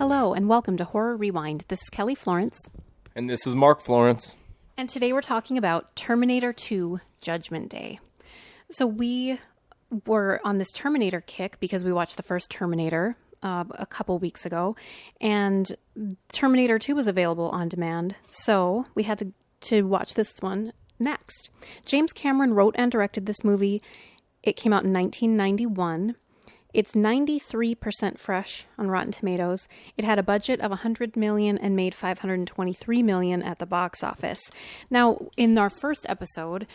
Hello, and welcome to Horror Rewind. This is Kelly Florence. And this is Mark Florence. And today we're talking about Terminator 2 Judgment Day. So we were on this Terminator kick because we watched the first Terminator a couple weeks ago. And Terminator 2 was available on demand. So we had to watch this one next. James Cameron wrote and directed this movie. It came out in 1991. It's 93% fresh on Rotten Tomatoes. It had a budget of $100 million and made $523 million at the box office. Now, in our first episode,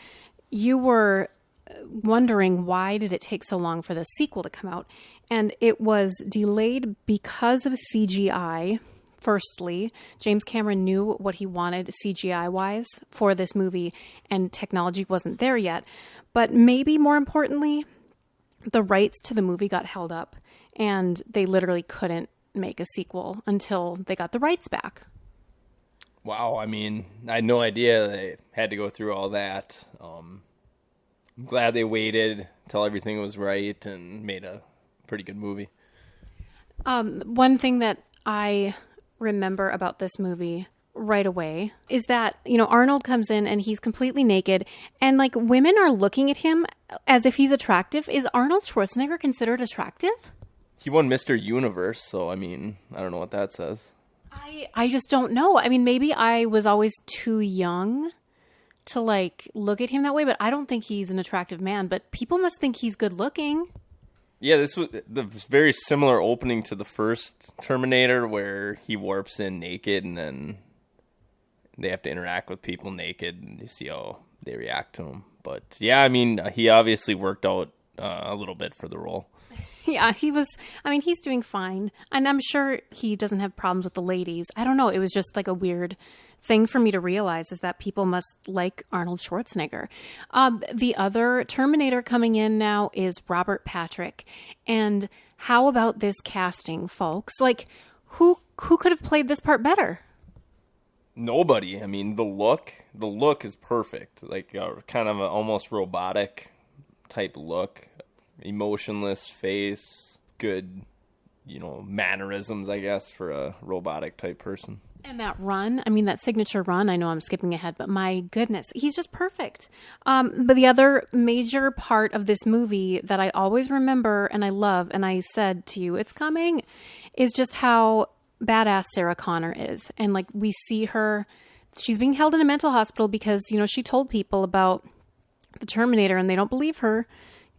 you were wondering why did it take so long for the sequel to come out? And it was delayed because of CGI. Firstly, James Cameron knew what he wanted CGI-wise for this movie, and technology wasn't there yet. But maybe more importantly, the rights to the movie got held up, and they literally couldn't make a sequel until they got the rights back. Wow, I mean, I had no idea they had to go through all that. I'm glad they waited until everything was right and made a pretty good movie. One thing that I remember about this movie right away is that, Arnold comes in and he's completely naked, and women are looking at him as if he's attractive. Is Arnold Schwarzenegger considered attractive? He won Mr. Universe, so I don't know what that says. I just don't know. Maybe I was always too young to look at him that way, but I don't think he's an attractive man, but people must think he's good looking. Yeah, this was the very similar opening to the first Terminator, where he warps in naked and then they have to interact with people naked, and you see how they react to him. But yeah, he obviously worked out a little bit for the role. Yeah, he's doing fine. And I'm sure he doesn't have problems with the ladies. I don't know. It was just a weird thing for me to realize, is that people must like Arnold Schwarzenegger. The other Terminator coming in now is Robert Patrick. And how about this casting, folks? Who could have played this part better? Nobody. The look is perfect. Kind of an almost robotic type look. Emotionless face. Good, mannerisms, I guess, for a robotic type person. And that run, that signature run, I know I'm skipping ahead, but my goodness, he's just perfect. But the other major part of this movie that I always remember and I love, and I said to you, it's coming, is just how badass Sarah Connor is. And we see her, she's being held in a mental hospital because, she told people about the Terminator and they don't believe her,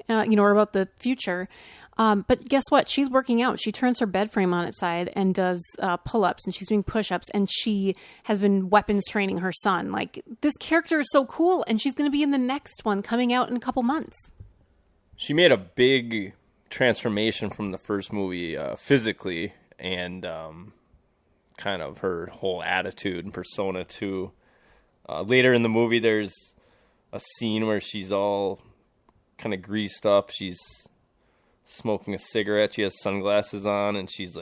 or about the future. But guess what? She's working out. She turns her bed frame on its side and does pull-ups, and she's doing push-ups, and she has been weapons training her son. This character is so cool, and she's going to be in the next one coming out in a couple months. She made a big transformation from the first movie physically, and kind of her whole attitude and persona too. Later in the movie, there's a scene where she's all kind of greased up. She's smoking a cigarette. She has sunglasses on, and she's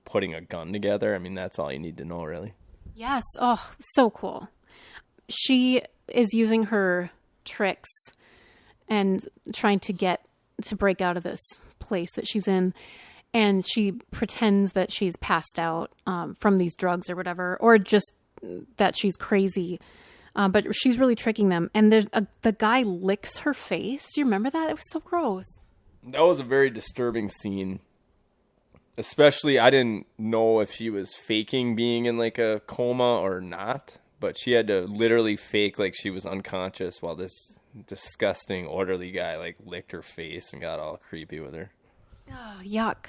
putting a gun together. That's all you need to know, really. Yes. Oh, so cool. She is using her tricks and trying to break out of this place that she's in. And she pretends that she's passed out from these drugs or whatever, or just that she's crazy. But she's really tricking them. And the guy licks her face. Do you remember that? It was so gross. That was a very disturbing scene. Especially, I didn't know if she was faking being in a coma or not. But she had to literally fake she was unconscious while this disgusting orderly guy licked her face and got all creepy with her. Oh, yuck.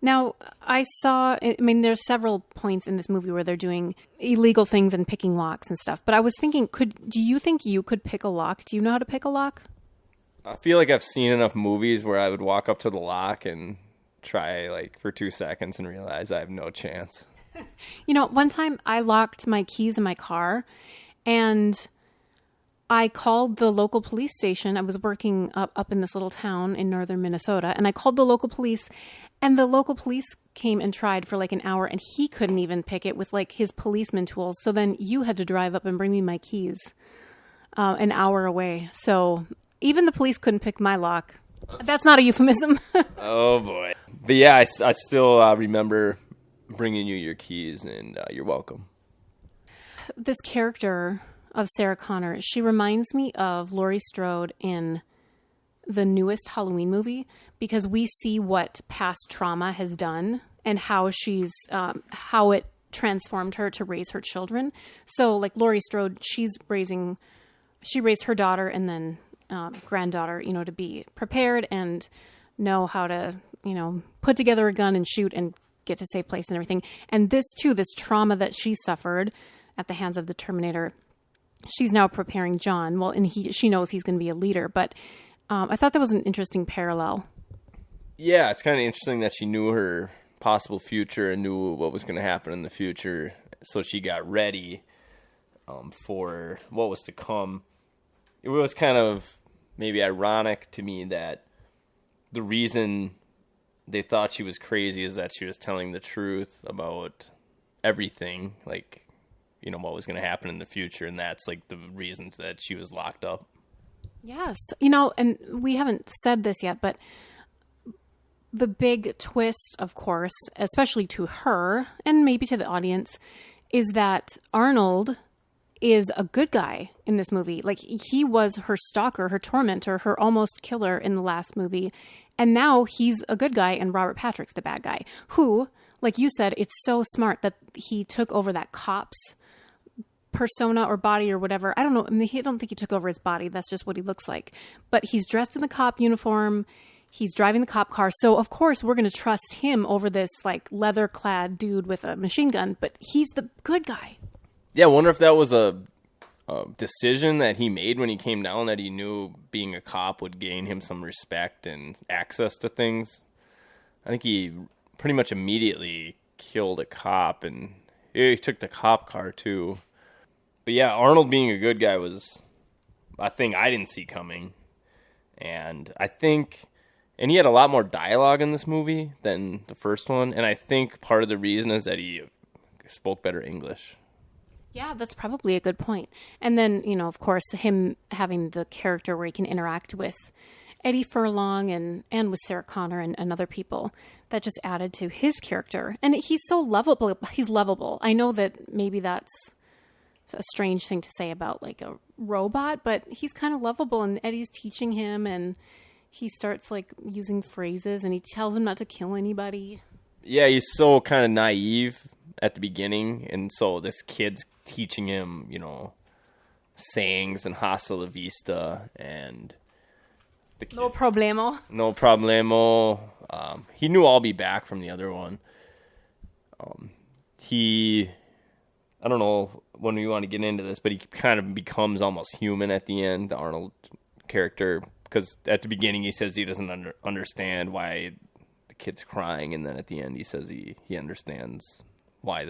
Now, I saw, there's several points in this movie where they're doing illegal things and picking locks and stuff. But I was thinking, do you think you could pick a lock? Do you know how to pick a lock? I feel like I've seen enough movies where I would walk up to the lock and try for 2 seconds and realize I have no chance. One time I locked my keys in my car, and I called the local police station. I was working up in this little town in northern Minnesota, and I called the local police, and the local police came and tried for an hour, and he couldn't even pick it with his policeman tools. So then you had to drive up and bring me my keys an hour away. So even the police couldn't pick my lock. That's not a euphemism. Oh boy. But yeah, I still remember bringing you your keys, and you're welcome. This character of Sarah Connor, she reminds me of Laurie Strode in the newest Halloween movie, because we see what past trauma has done and how she's how it transformed her to raise her children. So like Laurie Strode, she raised her daughter and then granddaughter, to be prepared and know how to, put together a gun and shoot and get to safe place and everything. And this too, this trauma that she suffered at the hands of the Terminator, she's now preparing John. Well, and she knows he's going to be a leader, but I thought that was an interesting parallel. Yeah, it's kind of interesting that she knew her possible future and knew what was going to happen in the future, so she got ready for what was to come. It was kind of maybe ironic to me that the reason they thought she was crazy is that she was telling the truth about everything, like, what was going to happen in the future, and that's like the reasons that she was locked up. Yes. And we haven't said this yet, but the big twist, of course, especially to her and maybe to the audience, is that Arnold is a good guy in this movie. Like, he was her stalker, her tormentor, her almost killer in the last movie. And now he's a good guy and Robert Patrick's the bad guy, who, like you said, it's so smart that he took over that cop's persona or body or whatever. I don't know. I don't think he took over his body. That's just what he looks like. But he's dressed in the cop uniform. He's driving the cop car. So, of course, we're going to trust him over this, like, leather-clad dude with a machine gun. But he's the good guy. Yeah, I wonder if that was a decision that he made when he came down, that he knew being a cop would gain him some respect and access to things. I think he pretty much immediately killed a cop, and he took the cop car, too. But yeah, Arnold being a good guy was a thing I didn't see coming. And I think... And he had a lot more dialogue in this movie than the first one. And I think part of the reason is that he spoke better English. Yeah, that's probably a good point. And then, of course, him having the character where he can interact with Eddie Furlong and with Sarah Connor and other people, that just added to his character. And he's so lovable. He's lovable. I know that maybe that's a strange thing to say about like a robot, but he's kind of lovable, and Eddie's teaching him, and he starts like using phrases, and he tells him not to kill anybody. Yeah, he's so kind of naive at the beginning, and so this kid's teaching him, sayings and hasta la vista, and the kid, no problemo. He knew I'll be back from the other one. I don't know when we want to get into this, but he kind of becomes almost human at the end, the Arnold character, because at the beginning he says he doesn't understand why the kid's crying, and then at the end he says he understands why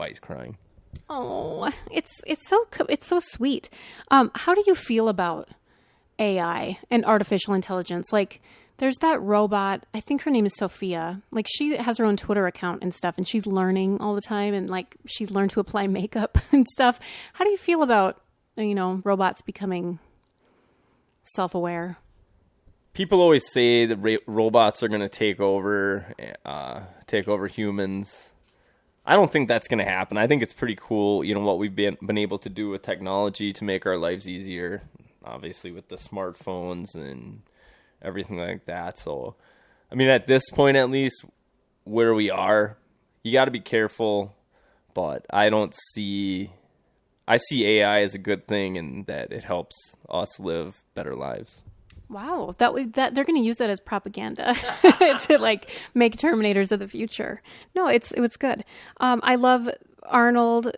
he's crying. Oh, it's so sweet. How do you feel about AI and artificial intelligence? Like, there's that robot, I think her name is Sophia. Like, she has her own Twitter account and stuff, and she's learning all the time, and like she's learned to apply makeup and stuff. How do you feel about, robots becoming self-aware? People always say that robots are going to take over humans. I don't think that's going to happen. I think it's pretty cool, what we've been able to do with technology to make our lives easier, obviously with the smartphones and everything like that. So, at this point, at least, where we are, you got to be careful, but I see AI as a good thing, and that it helps us live better lives. Wow, that they're going to use that as propaganda to like make Terminators of the future. No, it's good. I love Arnold.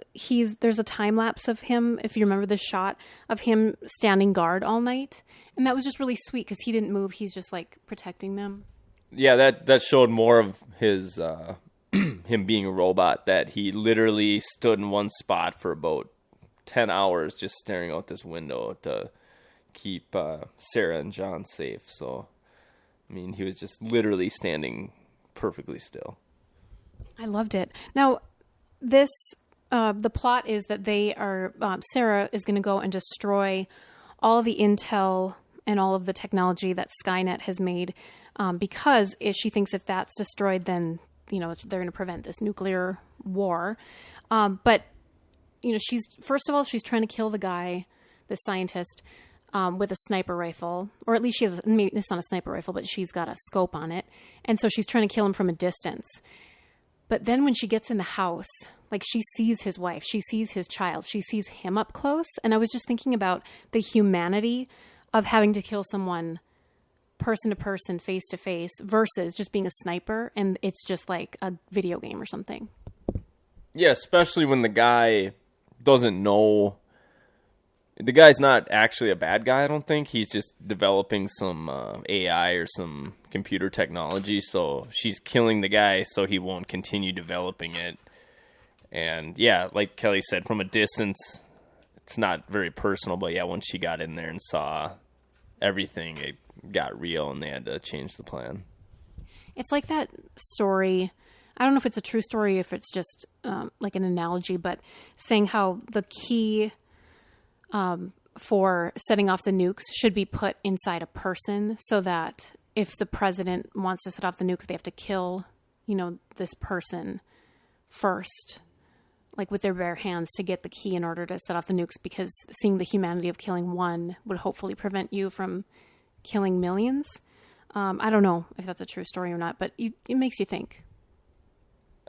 There's a time lapse of him, if you remember the shot of him standing guard all night, and that was just really sweet because he didn't move. He's just like protecting them. Yeah, that showed more of his him being a robot. That he literally stood in one spot for about 10 hours, just staring out this window to keep Sarah and John safe. So, he was just literally standing perfectly still. I loved it. Now, this the plot is that they are Sarah is going to go and destroy all the intel and all of the technology that Skynet has made, because she thinks if that's destroyed, then they're going to prevent this nuclear war. But, she's trying to kill the guy, the scientist, with a sniper rifle, or at least she has, maybe it's not a sniper rifle, but she's got a scope on it. And so she's trying to kill him from a distance. But then when she gets in the house, like she sees his wife, she sees his child, she sees him up close. And I was just thinking about the humanity of having to kill someone person to person, face to face, versus just being a sniper. And it's just like a video game or something. Yeah, especially when the guy doesn't know. The guy's not actually a bad guy, I don't think. He's just developing some AI or some computer technology. So she's killing the guy so he won't continue developing it. And yeah, like Kelly said, from a distance, it's not very personal. But yeah, once she got in there and saw everything, it got real and they had to change the plan. It's like that story. I don't know if it's a true story, if it's just like an analogy, but saying how the key for setting off the nukes should be put inside a person, so that if the president wants to set off the nukes, they have to kill, this person first, like with their bare hands, to get the key in order to set off the nukes, because seeing the humanity of killing one would hopefully prevent you from killing millions. I don't know if that's a true story or not, but it makes you think.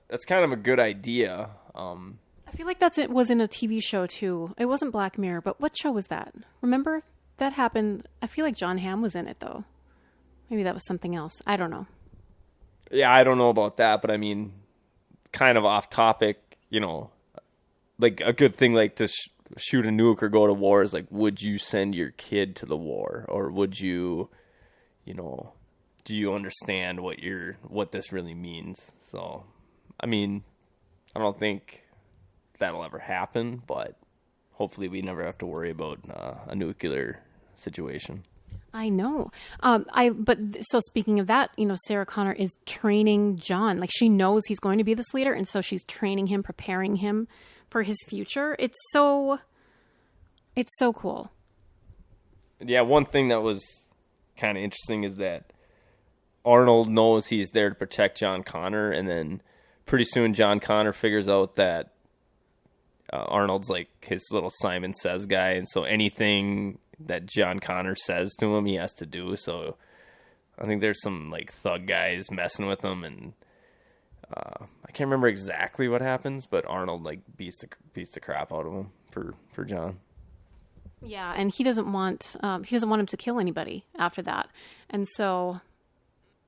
That's kind of a good idea. I feel like it was in a TV show too. It wasn't Black Mirror, but what show was that? Remember that happened? I feel like John Hamm was in it though. Maybe that was something else. I don't know. Yeah, I don't know about that, but I mean, kind of off topic, like a good thing like to shoot a nuke or go to war is like, would you send your kid to the war, or would you, do you understand what this really means? So, I mean, I don't think that'll ever happen, but hopefully we never have to worry about a nuclear situation. I know. So speaking of that, Sarah Connor is training John. Like, she knows he's going to be this leader, and so she's training him, preparing him for his future. It's so cool. Yeah, one thing that was kind of interesting is that Arnold knows he's there to protect John Connor, and then pretty soon John Connor figures out that Arnold's like his little Simon Says guy, and so anything that John Connor says to him, he has to do. So I think there's some like thug guys messing with him, and I can't remember exactly what happens, but Arnold like beats the crap out of him for John. Yeah, and he doesn't want him to kill anybody after that, and so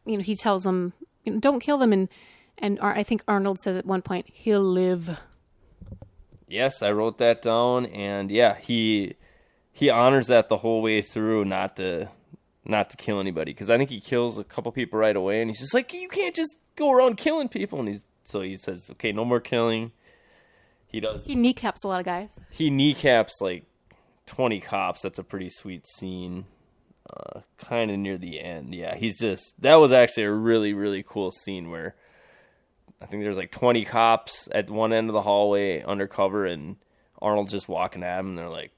he tells him, don't kill them, and I think Arnold says at one point, he'll live. Yes, I wrote that down, and yeah, he honors that the whole way through, not to kill anybody, because I think he kills a couple people right away, and he's just like, you can't just go around killing people, and so he says, okay, no more killing. He kneecaps a lot of guys. He kneecaps like 20 cops. That's a pretty sweet scene. Kind of near the end. Yeah, that was actually a really, really cool scene where I think there's like 20 cops at one end of the hallway undercover, and Arnold's just walking at him, and they're like,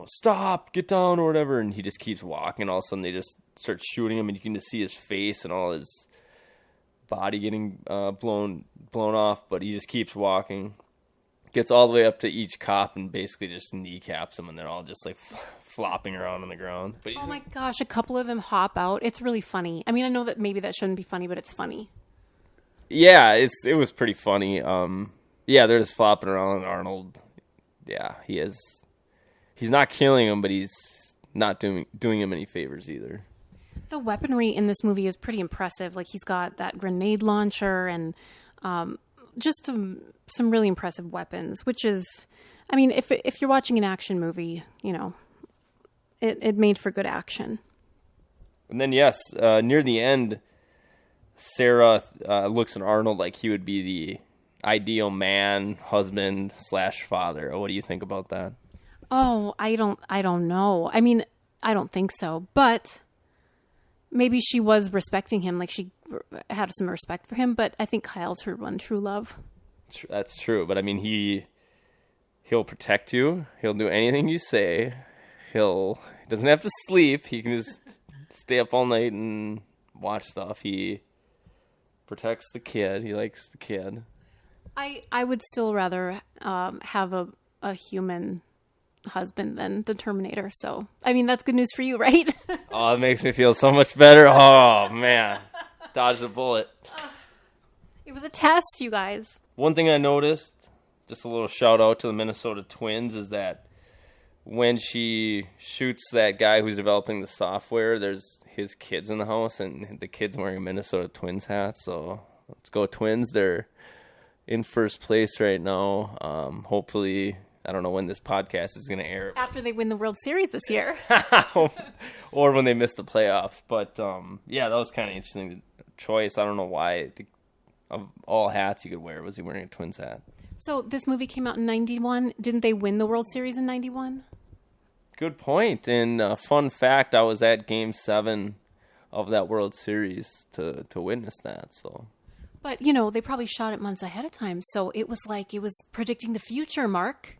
stop, get down, or whatever, and he just keeps walking. All of a sudden, they just start shooting him, and you can just see his face and all his body getting blown off, but he just keeps walking. Gets all the way up to each cop and basically just kneecaps them, and they're all just like flopping around on the ground. But oh my gosh, a couple of them hop out. It's really funny. I mean, I know that maybe that shouldn't be funny, but it's funny. Yeah, it was pretty funny. Yeah, they're just flopping around, and Arnold, yeah, he's not killing him, but he's not doing him any favors either. The weaponry in this movie is pretty impressive. Like, he's got that grenade launcher and just some really impressive weapons, which is, I mean, if you're watching an action movie, it made for good action. And then, yes, near the end, Sarah looks at Arnold like he would be the ideal man, husband / father. What do you think about that? Oh, I don't know. I mean, I don't think so, but maybe she was respecting him, like she had some respect for him, but I think Kyle's her one true love. That's true, but I mean, he'll protect you. He'll do anything you say. He doesn't have to sleep. He can just stay up all night and watch stuff. He Protects the kid. He likes the kid. I would still rather have a human husband than the Terminator. So, I mean, that's good news for you, right? Oh, it makes me feel so much better. Oh, man. Dodged a bullet. It was a test, you guys. One thing I noticed, just a little shout out to the Minnesota Twins, is that when she shoots that guy who's developing the software, there's his kids in the house, and the kid's wearing a Minnesota Twins hat. So let's go Twins. They're in first place right now. Hopefully, I don't know when this podcast is going to air. After they win the World Series this year. Or when they miss the playoffs. But, yeah, that was kind of interesting choice. I don't know why. Of all hats you could wear, was he wearing a Twins hat? So this movie came out in 91. Didn't they win the World Series in 91? Good point. And fun fact, I was at Game 7 of that World Series to witness that. So, but, you know, they probably shot it months ahead of time. So it was like it was predicting the future, Mark.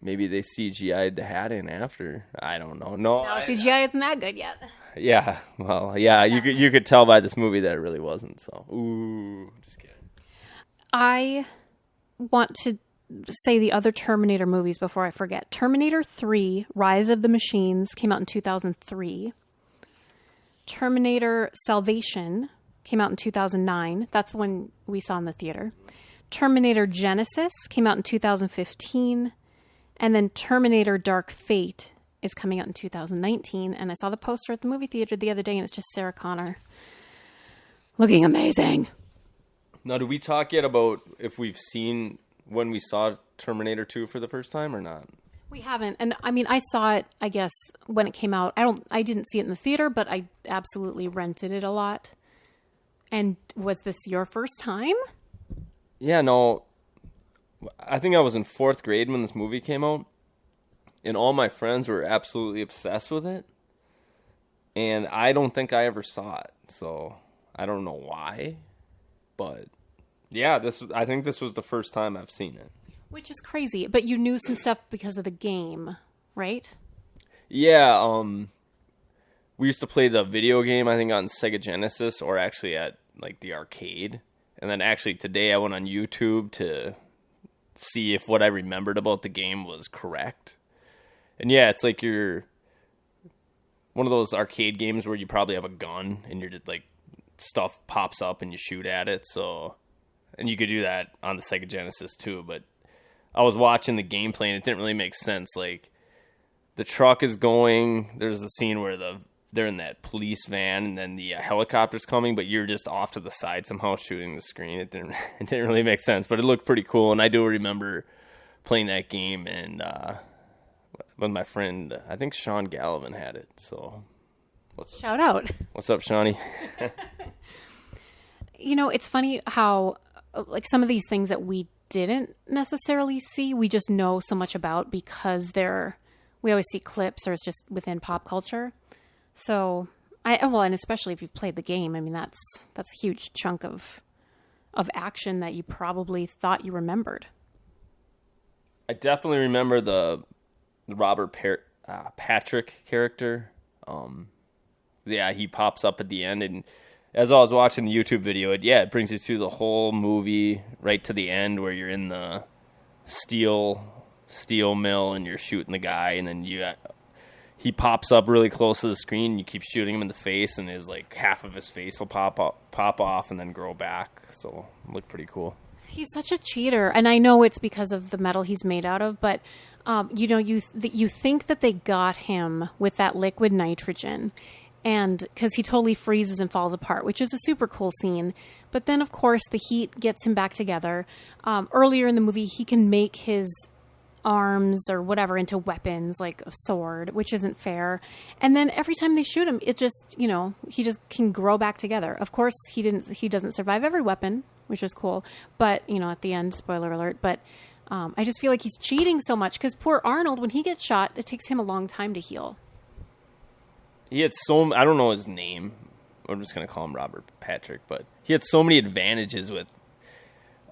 Maybe they CGI'd the hat in after. I don't know. No, CGI isn't that good yet. Yeah, well, yeah, you could tell by this movie that it really wasn't. So, ooh, just kidding. I want to say the other Terminator movies before I forget. Terminator 3, Rise of the Machines, came out in 2003. Terminator Salvation came out in 2009. That's the one we saw in the theater. Terminator Genesis came out in 2015. And then Terminator Dark Fate is coming out in 2019. And I saw the poster at the movie theater the other day, and it's just Sarah Connor looking amazing. Now, did we talk yet about if we've seen when we saw Terminator 2 for the first time or not? We haven't. And I mean, I saw it, I guess, when it came out. I didn't see it in the theater, but I absolutely rented it a lot. And was this your first time? Yeah, no. I think I was in 4th grade when this movie came out, and all my friends were absolutely obsessed with it. And I don't think I ever saw it, so I don't know why. But yeah, I think this was the first time I've seen it. Which is crazy, but you knew some stuff because of the game, right? Yeah, we used to play the video game, I think, on Sega Genesis, or actually at like the arcade. And then actually today I went on YouTube to see if what I remembered about the game was correct. And yeah, it's like you're one of those arcade games where you probably have a gun and you're just like stuff pops up and you shoot at it. So, and you could do that on the Sega Genesis too, but I was watching the gameplay and it didn't really make sense. Like the truck is going, there's a scene where they're in that police van and then the helicopter's coming, but you're just off to the side somehow shooting the screen. It didn't really make sense, but it looked pretty cool. And I do remember playing that game and with my friend, I think Sean Gallivan had it. So shout out. What's up, Shawnee? You know, it's funny how like some of these things that we didn't necessarily see, we just know so much about because we always see clips or it's just within pop culture. So, and especially if you've played the game, I mean, that's a huge chunk of action that you probably thought you remembered. I definitely remember the Robert Patrick character. Yeah, he pops up at the end, and as I was watching the YouTube video, it brings you through the whole movie right to the end where you're in the steel mill and you're shooting the guy, and then he pops up really close to the screen, and you keep shooting him in the face, and half of his face will pop off and then grow back. So it looked pretty cool. He's such a cheater, and I know it's because of the metal he's made out of, but you know, you think that they got him with that liquid nitrogen, and because he totally freezes and falls apart, which is a super cool scene. But then, of course, the heat gets him back together. Earlier in the movie, he can make his arms or whatever into weapons like a sword, which isn't fair. And then every time they shoot him, it just, you know, he just can grow back together. Of course, he doesn't survive every weapon, which is cool. But, you know, at the end, spoiler alert, but I just feel like he's cheating so much because poor Arnold, when he gets shot, it takes him a long time to heal. He had I don't know his name. I'm just going to call him Robert Patrick, but he had so many advantages with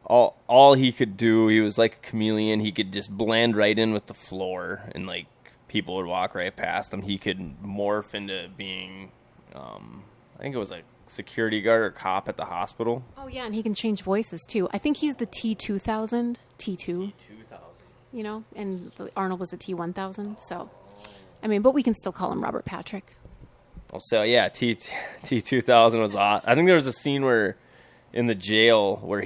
all he could do. He was like a chameleon. He could just blend right in with the floor, and like people would walk right past him. He could morph into being, I think it was a security guard or cop at the hospital. Oh, yeah, and he can change voices, too. I think he's the T-2000, T2. T-2000. You know, and Arnold was a T-1000, so... I mean, but we can still call him Robert Patrick. Oh, so, yeah, T-2000 was odd. I think there was a scene where, in the jail, where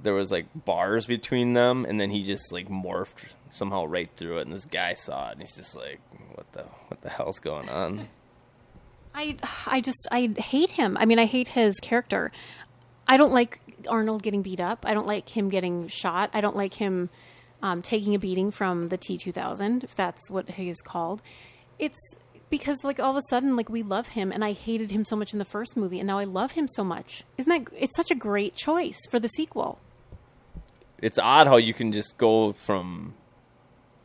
there was, like, bars between them, and then he just, like, morphed somehow right through it, and this guy saw it, and he's just like, what the hell's going on? I hate him. I mean, I hate his character. I don't like Arnold getting beat up. I don't like him getting shot. I don't like him taking a beating from the T-2000, if that's what he is called. It's because, like, all of a sudden, like, we love him, and I hated him so much in the first movie, and now I love him so much. It's such a great choice for the sequel. It's odd how you can just go from,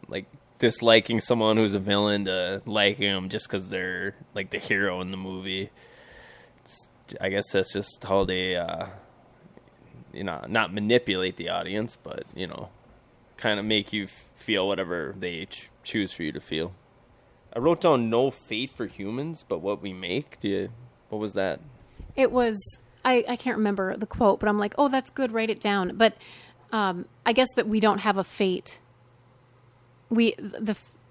like, disliking someone who's a villain to liking them just because they're, like, the hero in the movie. I guess that's just how they, not manipulate the audience, but, kind of make you feel whatever they choose for you to feel. I wrote down no fate for humans, but what we make. What was that? It was, I can't remember the quote, but I'm like, oh, that's good, write it down. But I guess that we don't have a fate.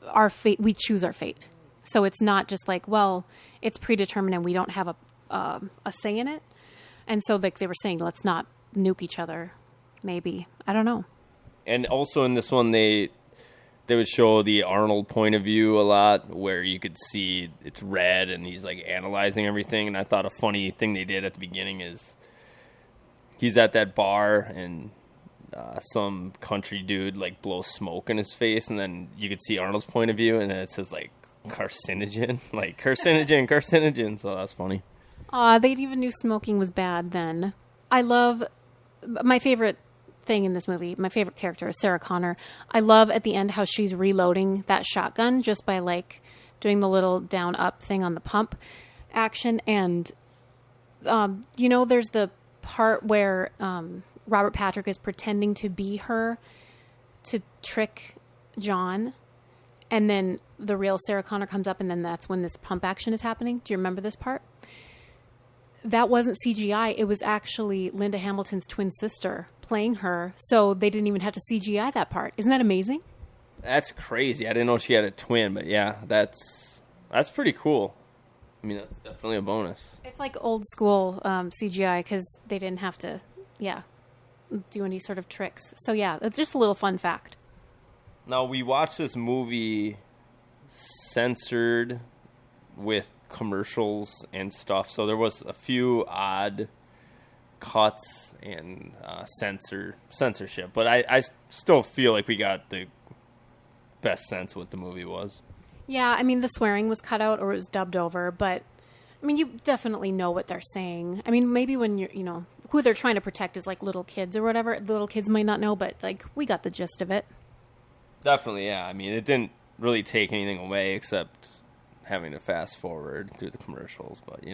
Our fate, we choose our fate. So it's not just like, well, it's predetermined and we don't have a say in it. And so like they were saying, let's not nuke each other. Maybe. I don't know. And also in this one, they would show the Arnold point of view a lot, where you could see it's red and he's like analyzing everything. And I thought a funny thing they did at the beginning is he's at that bar and some country dude like blows smoke in his face, and then you could see Arnold's point of view, and then it says like carcinogen, like carcinogen. So that's funny. They even knew smoking was bad then. I love my favorite thing in this movie. My favorite character is Sarah Connor. I love at the end how she's reloading that shotgun just by like doing the little down up thing on the pump action. And, there's the part where, Robert Patrick is pretending to be her to trick John. And then the real Sarah Connor comes up, and then that's when this pump action is happening. Do you remember this part? That wasn't CGI. It was actually Linda Hamilton's twin sister playing her. So they didn't even have to CGI that part. Isn't that amazing? That's crazy. I didn't know she had a twin, but yeah, that's pretty cool. I mean, that's definitely a bonus. It's like old school CGI because they didn't have to, do any sort of tricks. So yeah, it's just a little fun fact. Now, we watched this movie censored with commercials and stuff, so there was a few odd cuts and censorship, but I still feel like we got the best sense what the movie was. Yeah, I mean, the swearing was cut out or it was dubbed over, but I mean, you definitely know what they're saying. I mean, maybe when you're, who they're trying to protect is like little kids or whatever. The little kids might not know, but like we got the gist of it. Definitely, yeah. I mean, it didn't really take anything away except having to fast forward through the commercials, but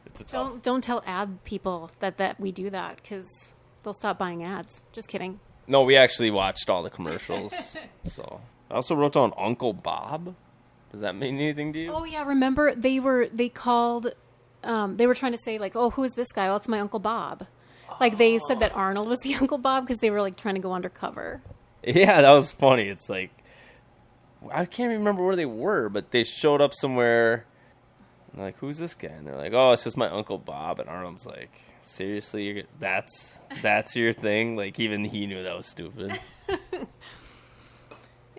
it's a tough. Don't tell ad people that we do that because they'll stop buying ads. Just kidding. No, we actually watched all the commercials. So I also wrote down Uncle Bob. Does that mean anything to you? Oh yeah, remember they were trying to say like, oh, who is this guy? Well, it's my Uncle Bob. Like they said that Arnold was the Uncle Bob because they were like trying to go undercover. Yeah, that was funny. It's like, I can't remember where they were, but they showed up somewhere. And like, who's this guy? And they're like, oh, it's just my Uncle Bob. And Arnold's like, seriously, that's your thing? Like, even he knew that was stupid.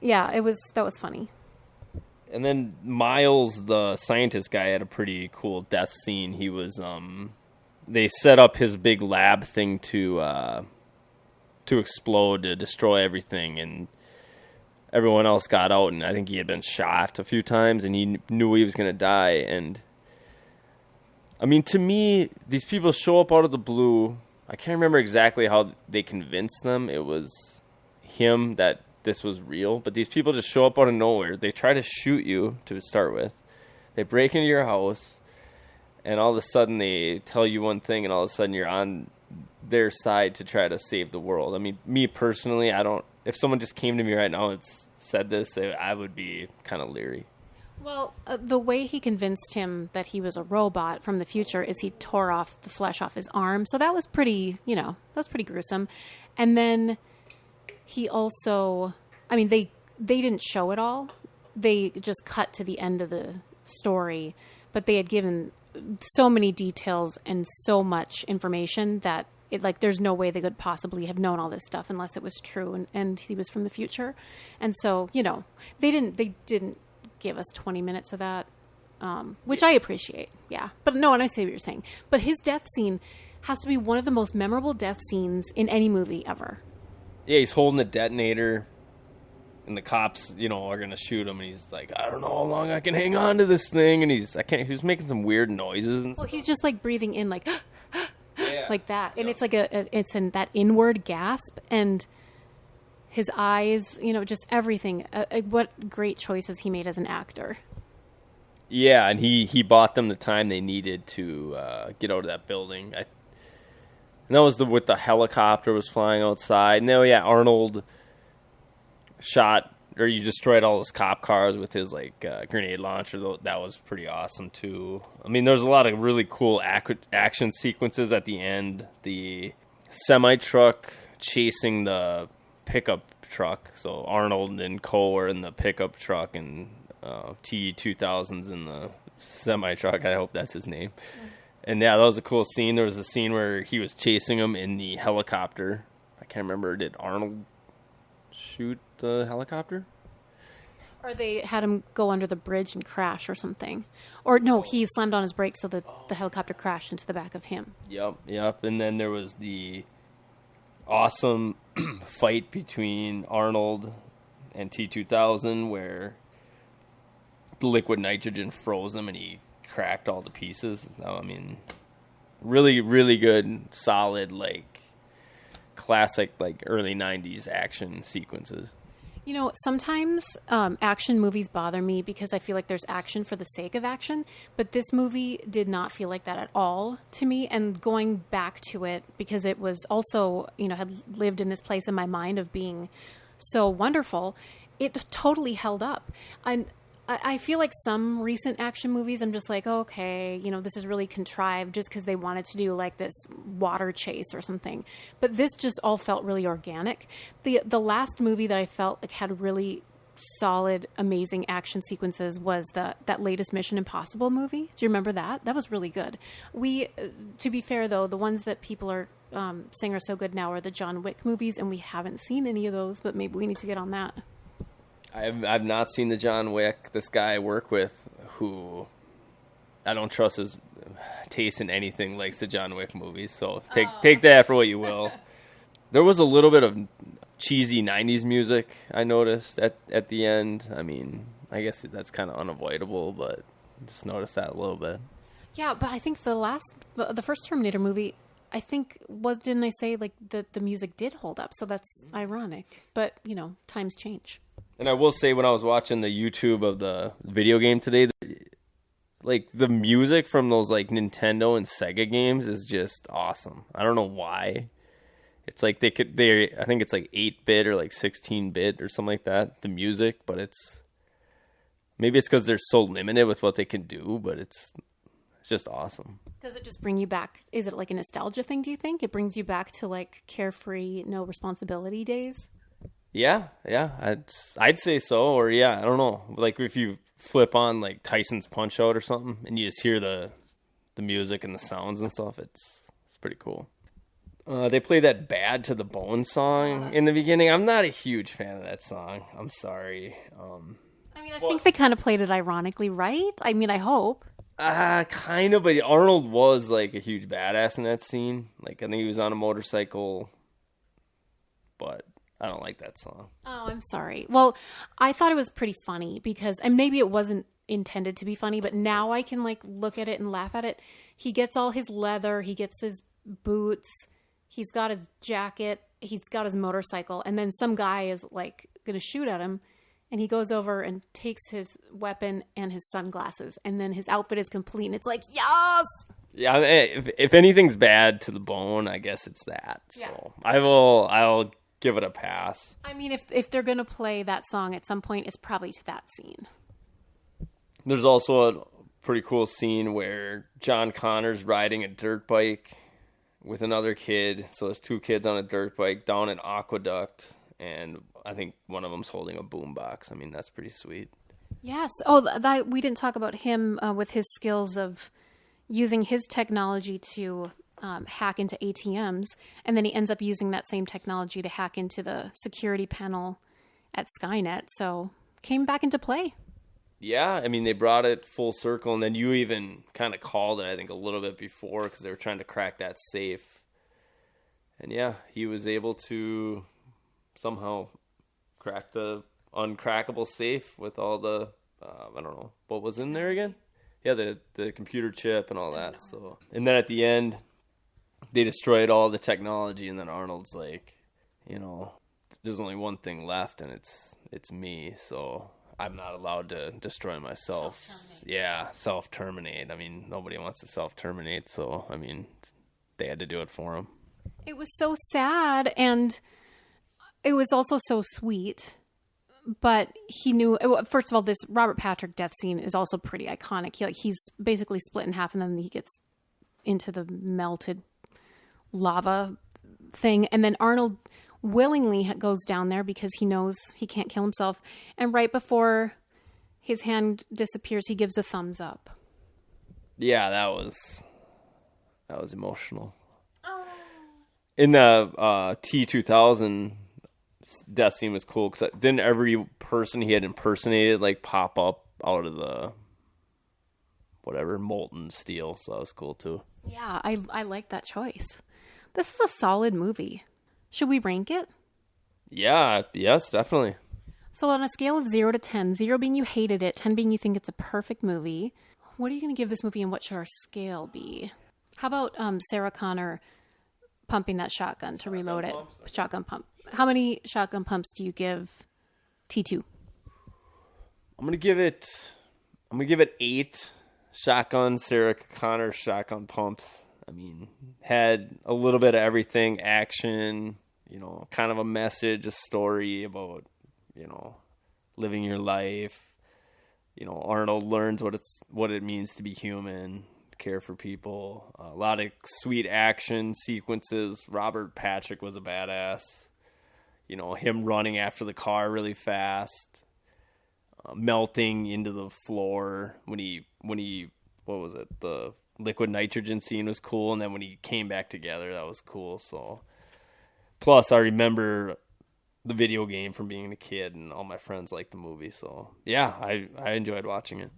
Yeah, that was funny. And then Miles, the scientist guy, had a pretty cool death scene. He was, they set up his big lab thing to explode, to destroy everything, and everyone else got out, and I think he had been shot a few times, and he knew he was going to die. And I mean, to me, these people show up out of the blue. I can't remember exactly how they convinced them it was him that this was real, but these people just show up out of nowhere. They try to shoot you to start with. They break into your house, and all of a sudden they tell you one thing, and all of a sudden you're on their side to try to save the world. I mean, me personally, if someone just came to me right now and said this, I would be kind of leery. Well, the way he convinced him that he was a robot from the future is he tore off the flesh off his arm. So that was pretty, that was pretty gruesome. And then he also, I mean, they didn't show it all. They just cut to the end of the story, but they had given so many details and so much information that there's no way they could possibly have known all this stuff unless it was true and he was from the future. And so, they didn't give us 20 minutes of that, which I appreciate. Yeah. But no, and I see what you're saying. But his death scene has to be one of the most memorable death scenes in any movie ever. Yeah, he's holding the detonator, and the cops, are going to shoot him, and he's like, I don't know how long I can hang on to this thing, and he's making some weird noises and stuff. Well, he's just breathing in like that. And yeah. It's it's in that inward gasp, and his eyes, just everything. What great choices he made as an actor. Yeah, and he bought them the time they needed to get out of that building. And that was with the helicopter was flying outside. No, yeah, Arnold you destroyed all those cop cars with his grenade launcher. That was pretty awesome too. I mean, there's a lot of really cool action sequences at the end. The semi truck chasing the pickup truck. So Arnold and Cole are in the pickup truck, and T-2000's in the semi truck. I hope that's his name. Yeah. And yeah, that was a cool scene. There was a scene where he was chasing him in the helicopter. I can't remember. Did Arnold shoot the helicopter? Or they had him go under the bridge and crash or something. Or no, he slammed on his brakes so that the helicopter crashed into the back of him. Yep. And then there was the awesome fight between Arnold and T-2000 where the liquid nitrogen froze him and he cracked all to pieces. I mean, really, really good, solid, classic, early 90s action sequences. Sometimes action movies bother me because I feel like there's action for the sake of action, but this movie did not feel like that at all to me. And going back to it, because it was also, had lived in this place in my mind of being so wonderful, it totally held up. I feel like some recent action movies, I'm just like, okay, this is really contrived just because they wanted to do this water chase or something. But this just all felt really organic. The last movie that I felt had really solid, amazing action sequences was that latest Mission Impossible movie. Do you remember that? That was really good. To be fair though, the ones that people are saying are so good now are the John Wick movies, and we haven't seen any of those, but maybe we need to get on that. I've not seen the John Wick. This guy I work with, who I don't trust his taste in anything, likes the John Wick movies. So take that for what you will. There was a little bit of cheesy 90s music I noticed at the end. I mean, I guess that's kind of unavoidable, but just noticed that a little bit. Yeah, but I think the first Terminator movie, I think didn't I say that the music did hold up? So that's ironic. But times change. And I will say, when I was watching the YouTube of the video game today, the music from those Nintendo and Sega games is just awesome. I don't know why. It's I think it's 8-bit or 16-bit or something like that, the music, but maybe it's because they're so limited with what they can do, but it's just awesome. Does it just bring you back? Is it a nostalgia thing, do you think? It brings you back to carefree, no responsibility days? Yeah, I'd say so. Or I don't know. If you flip on Tyson's Punch-Out or something, and you just hear the music and the sounds and stuff, it's pretty cool. They play that "Bad to the Bone" song in the beginning. I'm not a huge fan of that song. I'm sorry. I think they kind of played it ironically, right? I mean, I hope. Kind of, but Arnold was a huge badass in that scene. I think he was on a motorcycle, but I don't like that song. Oh, I'm sorry. Well, I thought it was pretty funny because, and maybe it wasn't intended to be funny, but now I can look at it and laugh at it. He gets all his leather, he gets his boots, he's got his jacket, he's got his motorcycle, and then some guy is going to shoot at him, and he goes over and takes his weapon and his sunglasses, and then his outfit is complete, and it's yes! Yeah, if anything's bad to the bone, I guess it's that. So yeah. I'll give it a pass. I mean, if they're going to play that song at some point, it's probably to that scene. There's also a pretty cool scene where John Connor's riding a dirt bike with another kid. So there's two kids on a dirt bike down an aqueduct, and I think one of them's holding a boombox. I mean, that's pretty sweet. Yes. Oh, we didn't talk about him with his skills of using his technology to hack into ATMs, and then he ends up using that same technology to hack into the security panel at Skynet. So came back into play. Yeah, I mean, they brought it full circle, and then you even kind of called it, I think, a little bit before because they were trying to crack that safe. And yeah, he was able to somehow crack the uncrackable safe with all the, I don't know, what was in there again? Yeah, the computer chip and all that. So, and then at the end, they destroyed all the technology, and then Arnold's like, there's only one thing left, and it's me, so I'm not allowed to destroy myself. Self-terminate. I mean, nobody wants to self-terminate, so, I mean, they had to do it for him. It was so sad, and it was also so sweet, but he knew, first of all, this Robert Patrick death scene is also pretty iconic. He's basically split in half, and then he gets into the melted lava thing, and then Arnold willingly goes down there because he knows he can't kill himself. And right before his hand disappears, he gives a thumbs up. Yeah, that was emotional. Oh. In the T-2000 death scene was cool because didn't every person he had impersonated like pop up out of the whatever molten steel? So that was cool too. Yeah, I like that choice. This is a solid movie. Should we rank it? Yeah, yes, definitely. So on a scale of 0 to 10, 0 being you hated it, 10 being you think it's a perfect movie, what are you going to give this movie and what should our scale be? How about Sarah Connor pumping that shotgun to reload it? Shotgun pump. How many shotgun pumps do you give T2? I'm going to give it 8 shotgun Sarah Connor shotgun pumps. I mean, had a little bit of everything, action, kind of a message, a story about, living your life. Arnold learns what it means to be human, care for people. A lot of sweet action sequences. Robert Patrick was a badass. Him running after the car really fast, melting into the floor when he, what was it? The liquid nitrogen scene was cool, and then when he came back together, that was cool. So, plus I remember the video game from being a kid, and all my friends liked the movie. So, yeah, I enjoyed watching it.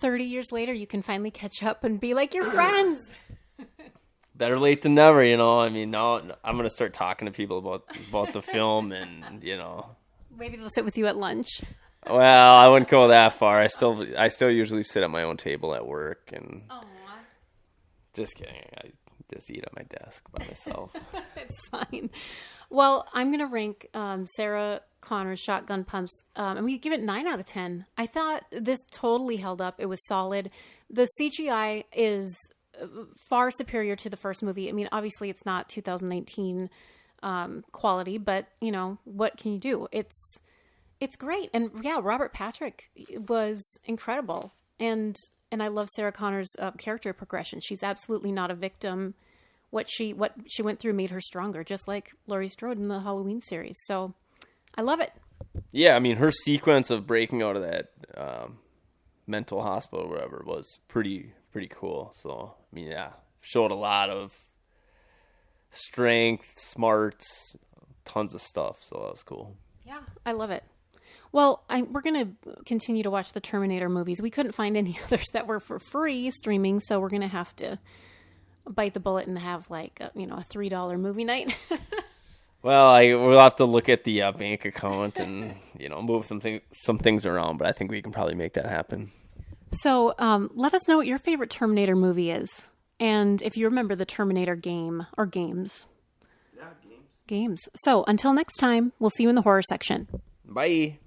30 years later, you can finally catch up and be like your friends. Better late than never, I mean, now I'm gonna start talking to people about the film, and maybe they'll sit with you at lunch. Well, I wouldn't go that far. I still usually sit at my own table at work, and. Aww. Just kidding. I just eat at my desk by myself. It's fine. Well, I'm going to rank Sarah Connor's shotgun pumps. And we give it 9 out of 10. I thought this totally held up. It was solid. The CGI is far superior to the first movie. I mean, obviously it's not 2019 quality, but what can you do? It's great. And yeah, Robert Patrick was incredible. And I love Sarah Connor's character progression. She's absolutely not a victim. What she went through made her stronger, just like Laurie Strode in the Halloween series. So I love it. Yeah, I mean, her sequence of breaking out of that mental hospital or whatever was pretty cool. So, I mean, yeah, showed a lot of strength, smarts, tons of stuff. So that was cool. Yeah, I love it. Well, we're going to continue to watch the Terminator movies. We couldn't find any others that were for free streaming, so we're going to have to bite the bullet and have like a $3 movie night. Well, we'll have to look at the bank account and move some things around, but I think we can probably make that happen. So let us know what your favorite Terminator movie is, and if you remember the Terminator game or games. Yeah, games. So until next time, we'll see you in the horror section. Bye.